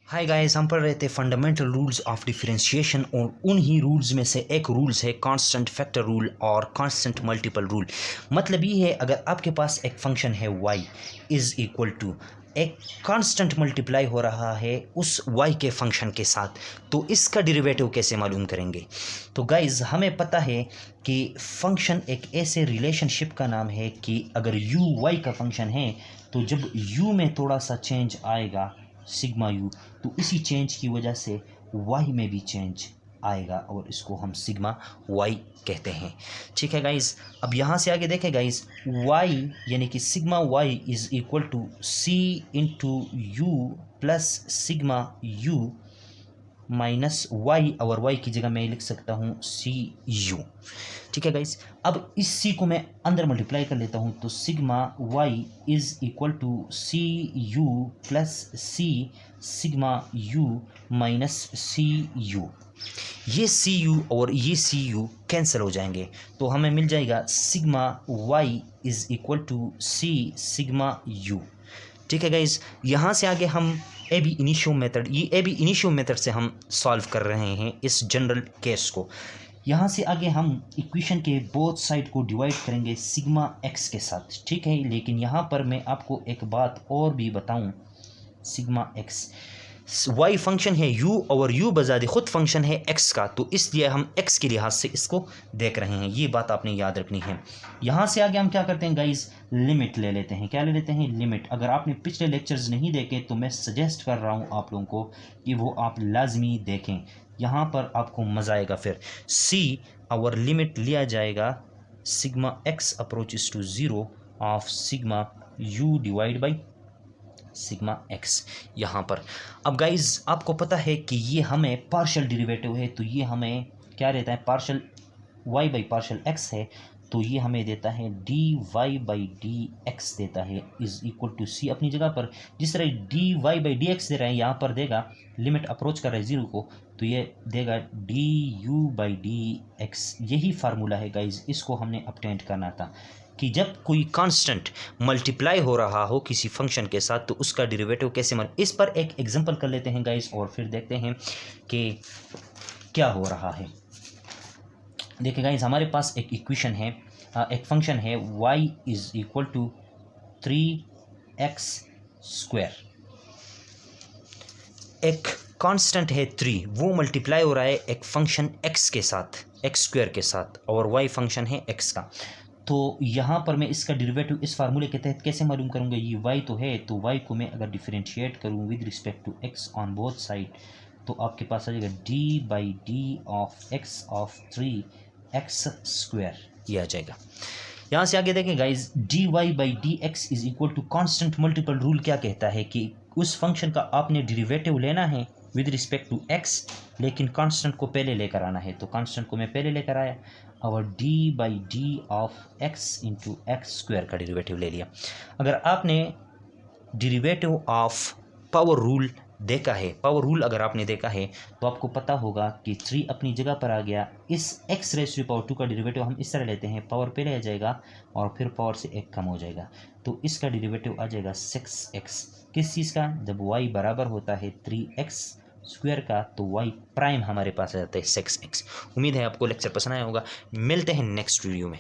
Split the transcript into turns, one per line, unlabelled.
Hi guys, हम पढ़ रहे थे फंडामेंटल रूल्स ऑफ डिफरेंशिएशन और उन्हीं रूल्स में से एक रूल्स है कांस्टेंट फैक्टर रूल और कांस्टेंट मल्टीपल रूल। मतलब ये है, अगर आपके पास एक फंक्शन है y इज़ इक्वल टू एक कांस्टेंट मल्टीप्लाई हो रहा है उस y के फंक्शन के साथ, तो इसका डेरिवेटिव कैसे मालूम करेंगे। तो गाइस, हमें पता है कि फंक्शन एक ऐसे रिलेशनशिप का नाम है कि अगर u y का फंक्शन है तो जब u में थोड़ा सा चेंज आएगा सिग्मा यू, तो इसी चेंज की वजह से y में भी चेंज आएगा और इसको हम सिग्मा y कहते हैं। ठीक है गाइस, अब यहाँ से आगे देखें गाइस, y यानी कि sigma y is equal to c into u plus sigma u minus y, और वाई की जगह मैं लिख सकता हूँ सी यू। ठीक है गाइस, अब इस सी को मैं अंदर मल्टीप्लाई कर लेता हूँ, तो sigma y is equal to c u plus c sigma u minus c u. ये सी यू और ये सी यू कैंसिल हो जाएंगे, तो हमें मिल जाएगा sigma y is equal to c sigma u. ठीक है गाइज, यहाँ से आगे हम ए बी इनिशियो मेथड, ये ए बी इनिशियो मेथड से हम सॉल्व कर रहे हैं इस जनरल केस को। यहाँ से आगे हम इक्वेशन के बोथ साइड को डिवाइड करेंगे सिग्मा एक्स के साथ। ठीक है, लेकिन यहाँ पर मैं आपको एक बात और भी बताऊँ, सिग्मा एक्स वाई फंक्शन है u और u बजाते खुद फंक्शन है x का, तो इसलिए हम x के लिहाज से इसको देख रहे हैं, ये बात आपने याद रखनी है। यहाँ से आगे हम क्या करते हैं गाइस, लिमिट ले लेते हैं। क्या ले लेते हैं? लिमिट। अगर आपने पिछले लेक्चर्स नहीं देखे तो मैं सजेस्ट कर रहा हूँ आप लोगों को कि वो आप लाजमी देखें, यहाँ पर आपको मज़ा आएगा। फिर c और लिमिट लिया जाएगा sigma x approaches to 0 of sigma u divide by sigma x यहाँ पर। अब गाइज, आपको पता है कि ये हमें पार्शियल डेरिवेटिव है, तो ये हमें क्या देता है, partial y by partial x है, तो ये हमें देता है dy बाई डी एक्स देता है इज़ इक्वल टू c। अपनी जगह पर जिस तरह dy बाई डी एक्स दे रहे हैं, यहाँ पर देगा लिमिट अप्रोच कर रहा है 0 को, तो ये देगा du बाई डी एक्स। यही फार्मूला है गाइज, इसको हमने अपटेंड करना था कि जब कोई कांस्टेंट मल्टीप्लाई हो रहा हो किसी फंक्शन के साथ तो उसका डेरिवेटिव कैसे इस पर एक एग्जांपल कर लेते हैं गाइस और फिर देखते हैं कि क्या हो रहा है। देखिए गाइस, हमारे पास एक इक्वेशन है, एक फंक्शन है y is equal to 3x square. एक कांस्टेंट है 3, वो मल्टीप्लाई हो रहा है एक फंक्शन x के साथ, x स्क्वायर के साथ, और y फंक्शन है x का। तो यहाँ पर मैं इसका डेरिवेटिव इस फार्मूले के तहत कैसे मालूम करूँगा, ये y तो है, तो y को मैं अगर डिफरेंशिएट करूँ with respect to x on both side, तो आपके पास आ जाएगा d by d of x of 3x square, ये आ जाएगा। यहाँ से आगे देखें guys, dy by d x is equal to constant multiple rule क्या कहता है कि उस फंक्शन का आपने डेरिवेटिव लेना है विद रिस्पेक्ट टू x, लेकिन कांस्टेंट को पहले लेकर आना है। तो कांस्टेंट को मैं पहले लेकर आया और d by d of x into x square का डेरिवेटिव ले लिया। अगर आपने डेरिवेटिव ऑफ पावर रूल देखा है, पावर रूल अगर आपने देखा है तो आपको पता होगा कि 3 अपनी जगह पर आ गया। इस x रेज़ टू पावर 2 का डेरिवेटिव हम इस तरह लेते हैं, पावर पहले आ जाएगा और फिर पावर से 1 कम हो जाएगा, तो इसका डेरिवेटिव आ जाएगा 6x। किस चीज़ का? जब y बराबर होता है 3x स्क्वायर का, तो y प्राइम हमारे पास आ जाता है 6x। उम्मीद है आपको लेक्चर पसंद आया होगा। मिलते हैं नेक्स्ट वीडियो में।